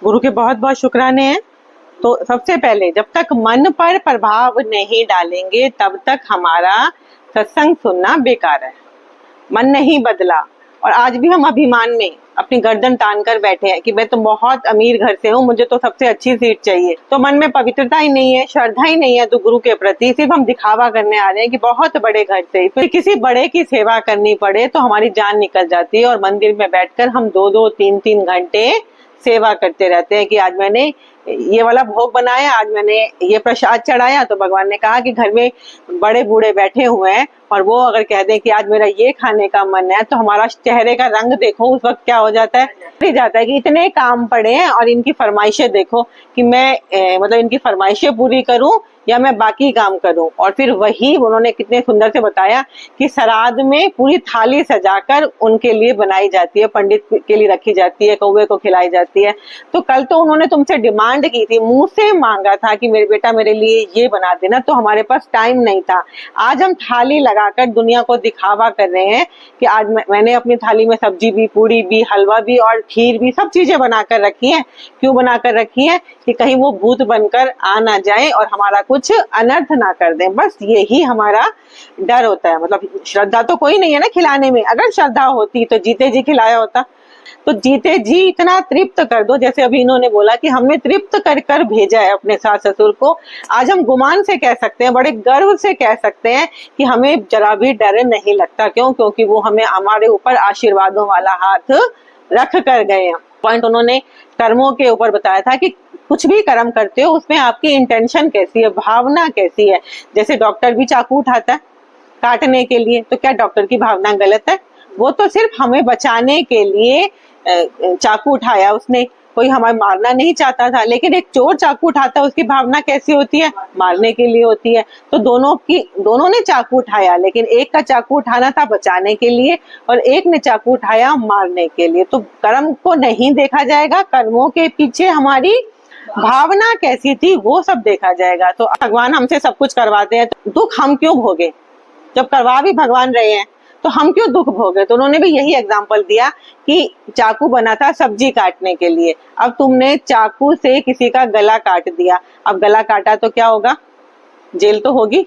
गुरु के बहुत बहुत शुक्राने हैं। तो सबसे पहले जब तक मन पर प्रभाव नहीं डालेंगे तब तक हमारा सत्संग सुनना बेकार है। मन नहीं बदला और आज भी हम अभिमान में अपनी गर्दन तान कर बैठे हैं कि मैं तो बहुत अमीर घर से हूँ, मुझे तो सबसे अच्छी सीट चाहिए। तो मन में पवित्रता ही नहीं है, श्रद्धा ही नहीं है तो गुरु के प्रति सिर्फ हम दिखावा करने आ रहे हैं कि बहुत बड़े घर से। फिर किसी बड़े की सेवा करनी पड़े तो हमारी जान निकल जाती है और मंदिर में बैठकर हम 2-2, 3-3 घंटे सेवा करते रहते हैं कि आज मैंने ये वाला भोग बनाया, आज मैंने ये प्रसाद चढ़ाया। तो भगवान ने कहा कि घर में बड़े बूढ़े बैठे हुए हैं और वो अगर कह दें कि आज मेरा ये खाने का मन है तो हमारा चेहरे का रंग देखो उस वक्त क्या हो जाता है, जाता है कि इतने काम पड़े हैं और इनकी फरमाइशें देखो कि मैं मतलब इनकी फरमाइशें पूरी करूं या मैं बाकी काम करूं। और फिर वही उन्होंने कितने सुंदर से बताया कि श्राद्ध में पूरी थाली सजाकर उनके लिए बनाई जाती है, पंडित के लिए रखी जाती है, कौवे को खिलाई जाती है। तो कल तो उन्होंने तुमसे डिमांड की थी, मुंह से मांगा था कि मेरे बेटा मेरे लिए ये बना देना, तो हमारे पास टाइम नहीं था। आज हम थाली लगाकर दुनिया को दिखावा कर रहे हैं कि आज मैंने अपनी थाली में सब्जी भी, पूड़ी भी, हलवा भी और खीर भी, सब चीजें बनाकर रखी है। क्यों बनाकर रखी है? कि कहीं वो भूत बनकर आ ना जाए और हमारा कुछ अनर्थ ना कर दें। बस यही हमारा डर होता है। मतलब श्रद्धा तो कोई नहीं है ना खिलाने में। अगर श्रद्धा होती तो जीते जी खिलाया होता। तो जीते जी इतना तृप्त कर दो, जैसे अभी इन्होंने बोला कि हमने तृप्त कर कर भेजा है अपने सास ससुर को। आज हम गुमान से कह सकते हैं, बड़े गर्व से कह सकते हैं कि हमें जरा भी डर नहीं लगता। क्यों? क्योंकि वो हमें हमारे ऊपर आशीर्वादों वाला हाथ रख कर गए हैं। पॉइंट उन्होंने कर्मों के ऊपर बताया था कि कुछ भी कर्म करते हो उसमें आपकी इंटेंशन कैसी है, भावना कैसी है। जैसे डॉक्टर भी चाकू उठाता है काटने के लिए, तो क्या डॉक्टर की भावना गलत है? वो तो सिर्फ हमें बचाने के लिए चाकू उठाया उसने, कोई हमें मारना नहीं चाहता था। लेकिन एक चोर चाकू उठाता है, उसकी भावना कैसी होती है? मारने के लिए होती है। तो दोनों ने चाकू उठाया, लेकिन एक का चाकू उठाना था बचाने के लिए और एक ने चाकू उठाया मारने के लिए। तो कर्म को नहीं देखा जाएगा, कर्मों के पीछे हमारी भावना कैसी थी वो सब देखा जाएगा। तो भगवान हमसे सब कुछ करवाते हैं तो दुख हम क्यों भोगे? जब करवा भी भगवान रहे हैं तो हम क्यों दुख भोगे? तो उन्होंने भी यही एग्जाम्पल दिया कि चाकू बना था सब्जी काटने के लिए, अब तुमने चाकू से किसी का गला काट दिया। अब गला काटा तो क्या होगा? जेल तो होगी,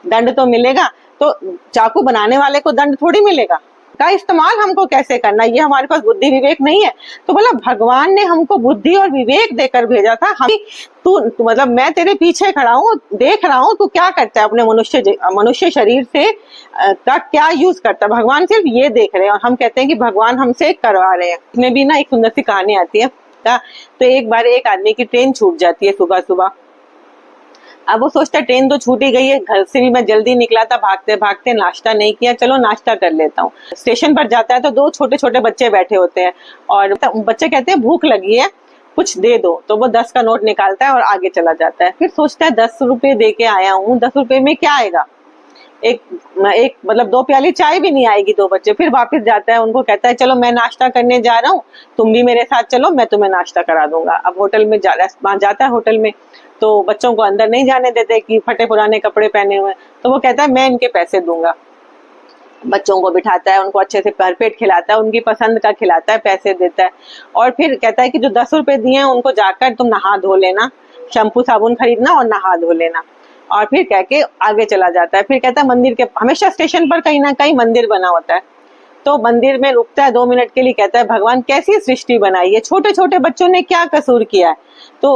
दंड तो मिलेगा। तो चाकू बनाने वाले को दंड थोड़ी मिलेगा। का इस्तेमाल हमको कैसे करना, ये हमारे पास बुद्धि विवेक नहीं है। तो बोला भगवान ने हमको बुद्धि और विवेक देकर भेजा था। हम तू मतलब मैं तेरे पीछे खड़ा हूँ, देख रहा हूँ तू क्या करता है अपने मनुष्य शरीर से का क्या यूज करता है। भगवान सिर्फ ये देख रहे हैं और हम कहते हैं कि भगवान हमसे करवा रहे हैं। इसमें भी ना एक सुंदर सी कहानी आती है। तो एक बार एक आदमी की ट्रेन छूट जाती है सुबह सुबह। अब वो सोचता ट्रेन तो छूट ही गई है, घर से भी मैं जल्दी निकला था भागते भागते, नाश्ता नहीं किया, चलो नाश्ता कर लेता हूँ। स्टेशन पर जाता है तो 2 छोटे छोटे बच्चे बैठे होते हैं और बच्चे कहते हैं भूख लगी है कुछ दे दो। तो वो 10 का नोट निकालता है और आगे चला जाता है। फिर सोचता है 10 रुपए दे के आया हूँ, 10 रुपए में क्या आएगा? एक मतलब 2 प्याली चाय भी नहीं आएगी। 2 बच्चे फिर वापस जाता है, उनको कहता है चलो मैं नाश्ता करने जा रहा हूँ, तुम भी मेरे साथ चलो, मैं तुम्हें नाश्ता करा दूंगा। अब होटल में जाता है होटल में, तो बच्चों को अंदर नहीं जाने देते कि फटे पुराने कपड़े पहने हुए। तो वो कहता है मैं इनके पैसे दूंगा। बच्चों को बिठाता है, उनको अच्छे से भरपेट खिलाता है, उनकी पसंद का खिलाता है, पैसे देता है और फिर कहता है कि जो 10 रुपए दिए हैं उनको जाकर तुम नहा धो लेना, शैम्पू साबुन खरीदना और नहा धो लेना। और फिर कह के आगे चला जाता है। फिर कहता है मंदिर के, हमेशा स्टेशन पर कहीं ना कहीं मंदिर बना होता है, तो मंदिर में रुकता है 2 मिनट के लिए। कहता है भगवान कैसी सृष्टि बनाई है, छोटे छोटे बच्चों ने क्या कसूर किया है तो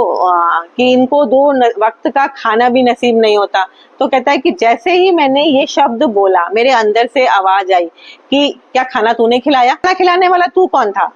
कि इनको 2 वक्त का खाना भी नसीब नहीं होता। तो कहता है कि जैसे ही मैंने ये शब्द बोला मेरे अंदर से आवाज आई कि क्या खाना तूने खिलाया? खाना खिलाने वाला तू कौन था?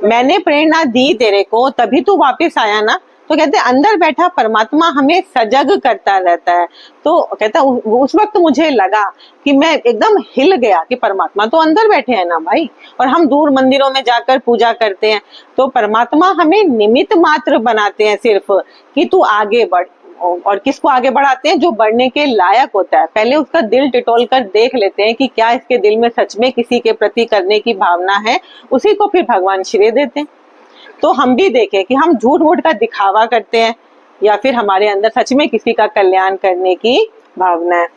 मैंने प्रेरणा दी तेरे को, तभी तू वापिस आया ना। तो कहते हैं अंदर बैठा परमात्मा हमें सजग करता रहता है। तो कहता है उस वक्त मुझे लगा कि मैं एकदम हिल गया कि परमात्मा तो अंदर बैठे हैं ना भाई, और हम दूर मंदिरों में जाकर पूजा करते हैं। तो परमात्मा हमें निमित्त मात्र बनाते हैं सिर्फ कि तू आगे बढ़। और किसको आगे बढ़ाते हैं? जो बढ़ने के लायक होता है। पहले उसका दिल टिटोल कर देख लेते हैं कि क्या इसके दिल में सच में किसी के प्रति करने की भावना है, उसी को फिर भगवान श्रेय देते हैं। तो हम भी देखें कि हम झूठ मूठ का दिखावा करते हैं या फिर हमारे अंदर सच में किसी का कल्याण करने की भावना है।